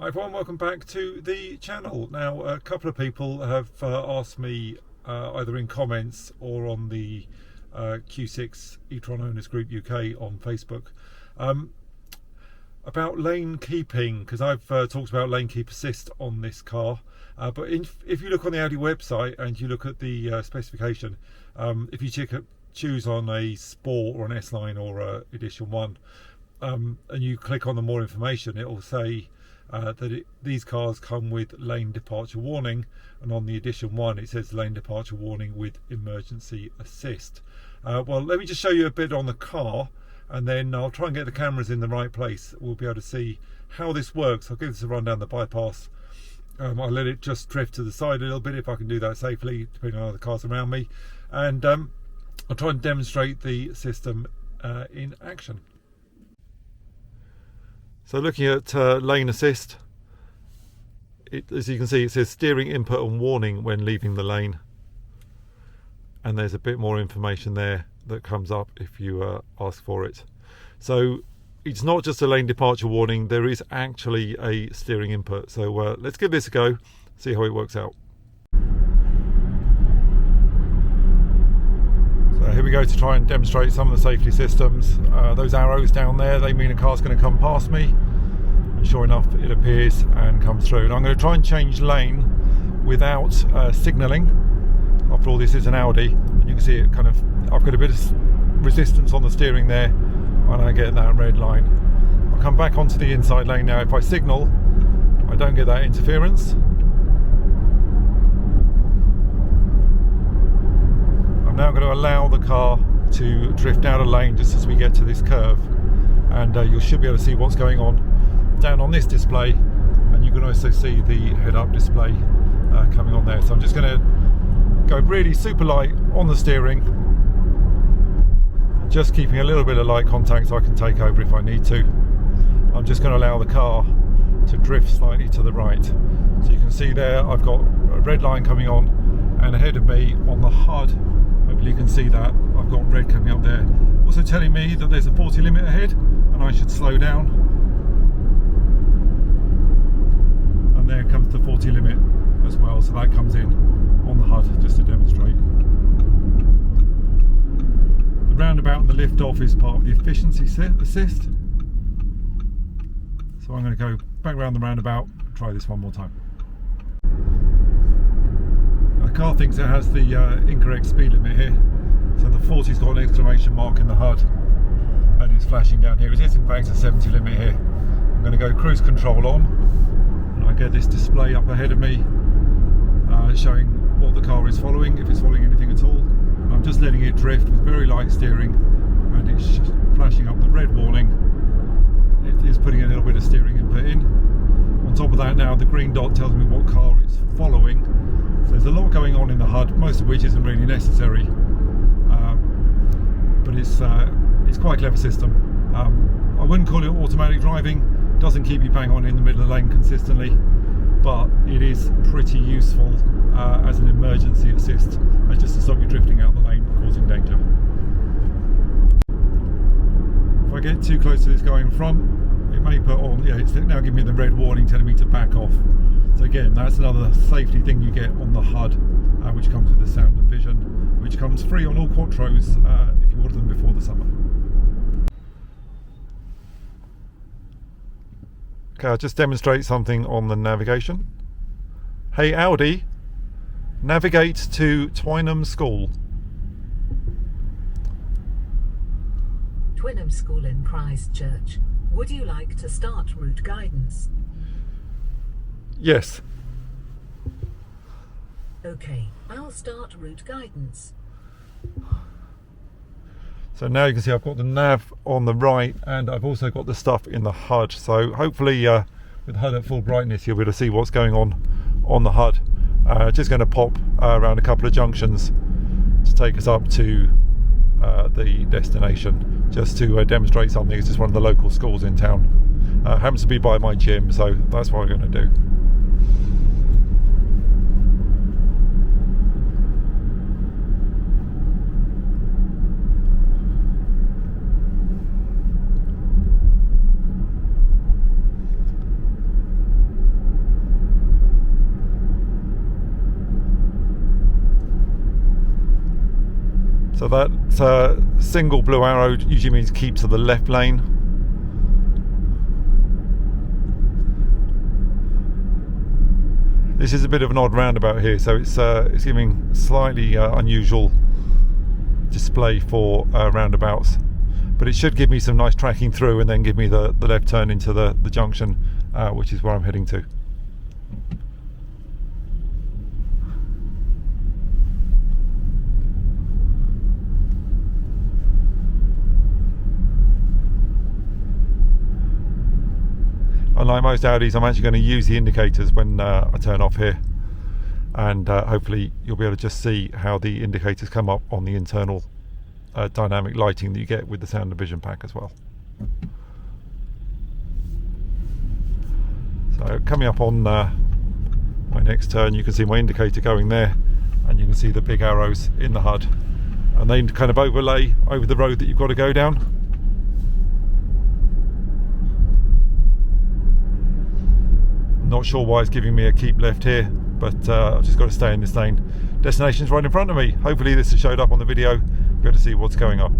Hi everyone, welcome back to the channel. Now, a couple of people have asked me either in comments or on the Q6 etron Owners Group UK on Facebook about lane keeping, because I've talked about lane keep assist on this car, but if you look on the Audi website and you look at the specification, if you choose on a Sport or an S-Line or Edition 1 and you click on the more information, it will say these cars come with lane departure warning, and on the Edition 1 it says lane departure warning with emergency assist. Well, let me just show you a bit on the car, and then I'll try and get the cameras in the right place. We'll be able to see how this works. I'll give this a run down the bypass. I'll let it just drift to the side a little bit if I can do that safely, depending on other cars around me, and I'll try and demonstrate the system in action. So looking at lane assist, as you can see, it says steering input and warning when leaving the lane, and there's a bit more information there that comes up if you ask for it. So it's not just a lane departure warning, there is actually a steering input. So let's give this a go, see how it works out. So here we go to try and demonstrate some of the safety systems. Those arrows down there, they mean a car's going to come past me, and sure enough it appears and comes through. And I'm going to try and change lane without signalling. After all, this is an Audi, and you can see it kind of, I've got a bit of resistance on the steering there when I get that red line. I'll come back onto the inside lane now. If I signal, I don't get that interference. I'm now going to allow the car to drift out of lane just as we get to this curve, and you should be able to see what's going on down on this display, and you can also see the head-up display coming on there. So I'm just going to go really super light on the steering, just keeping a little bit of light contact so I can take over if I need to. I'm just going to allow the car to drift slightly to the right. So you can see there I've got a red line coming on, and ahead of me on the HUD, hopefully you can see that, I've got red coming up there, also telling me that there's a 40 limit ahead and I should slow down. And there comes the 40 limit as well, so that comes in on the HUD just to demonstrate. The roundabout and the lift off is part of the efficiency assist. So I'm going to go back around the roundabout and try this one more time. The car thinks it has the incorrect speed limit here, so the 40's got an exclamation mark in the HUD and it's flashing down here. It is in fact a 70 limit here. I'm going to go cruise control on, and I get this display up ahead of me showing what the car is following, if it's following anything at all. And I'm just letting it drift with very light steering, and it's flashing up the red warning. It is putting a little bit of steering input in. On top of that now, the green dot tells me what car it's following. So there's a lot going on in the HUD, most of which isn't really necessary, but it's quite a clever system. I wouldn't call it automatic driving, doesn't keep you bang on in the middle of the lane consistently, but it is pretty useful as an emergency assist, just to stop you drifting out the lane causing danger. If I get too close to this guy in front, it may put on, yeah, it's now giving me the red warning telling me to back off. So again, that's another safety thing you get on the HUD, which comes with the sound and vision, which comes free on all Quattros if you order them before the summer. Okay, I'll just demonstrate something on the navigation. Hey Audi, navigate to Twynham School. Twynham School in Christchurch. Would you like to start route guidance? Yes. Okay, I'll start route guidance. So now you can see I've got the nav on the right, and I've also got the stuff in the HUD. So hopefully with HUD at full brightness you'll be able to see what's going on the HUD. Just going to pop around a couple of junctions to take us up to the destination, just to demonstrate something. It's just one of the local schools in town. Happens to be by my gym, so that's what we're going to do. So that single blue arrow usually means keep to the left lane. This is a bit of an odd roundabout here, so it's giving slightly unusual display for roundabouts, but it should give me some nice tracking through and then give me the left turn into the junction, which is where I'm heading to. Unlike most Audis, I'm actually going to use the indicators when I turn off here, and hopefully you'll be able to just see how the indicators come up on the internal dynamic lighting that you get with the sound and vision pack as well. So coming up on my next turn, you can see my indicator going there, and you can see the big arrows in the HUD, and they kind of overlay over the road that you've got to go down. Not sure why it's giving me a keep left here, but I've just got to stay in this lane. Destination's right in front of me. Hopefully this has showed up on the video. Be able to see what's going on.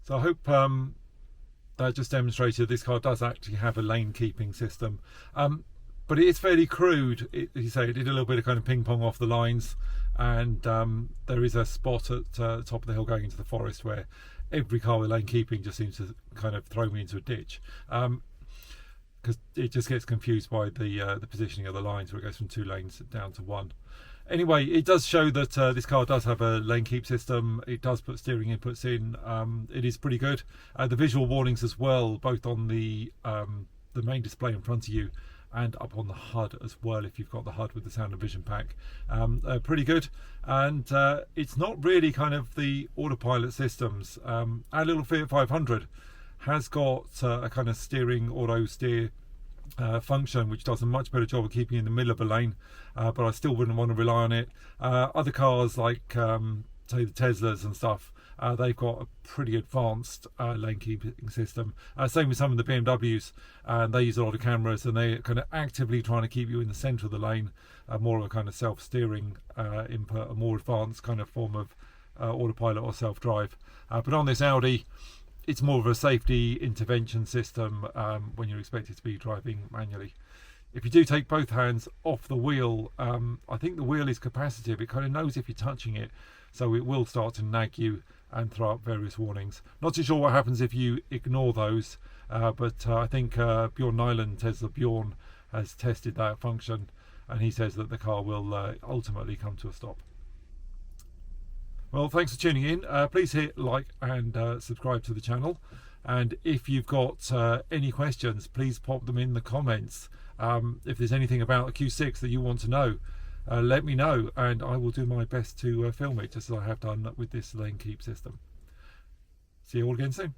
So I hope that just demonstrated this car does actually have a lane keeping system, but it is fairly crude. You say it did a little bit of kind of ping pong off the lines, and there is a spot at the top of the hill going into the forest where every car with lane keeping just seems to kind of throw me into a ditch, because it just gets confused by the positioning of the lines, where it goes from 2 lanes down to 1. Anyway, it does show that this car does have a lane keep system. It does put steering inputs in. It is pretty good. The visual warnings as well, both on the main display in front of you and up on the HUD as well, if you've got the HUD with the sound and vision pack, pretty good. And it's not really kind of the autopilot systems. Our little Fiat 500 has got a kind of steering auto steer function, which does a much better job of keeping you in the middle of a lane, but I still wouldn't want to rely on it. Other cars like say the Teslas and stuff, they've got a pretty advanced lane keeping system. Same with some of the BMWs, and they use a lot of cameras, and they're kind of actively trying to keep you in the centre of the lane, more of a kind of self-steering input, a more advanced kind of form of autopilot or self-drive. But on this Audi, it's more of a safety intervention system when you're expected to be driving manually. If you do take both hands off the wheel, I think the wheel is capacitive. It kind of knows if you're touching it, so it will start to nag you and throw up various warnings. Not too sure what happens if you ignore those, but I think Bjorn Nyland, Tesla Bjorn, has tested that function, and he says that the car will ultimately come to a stop. Well, thanks for tuning in. Please hit like and subscribe to the channel, and if you've got any questions, please pop them in the comments. If there's anything about the Q6 that you want to know, let me know, and I will do my best to film it, just as I have done with this lane keep system. See you all again soon.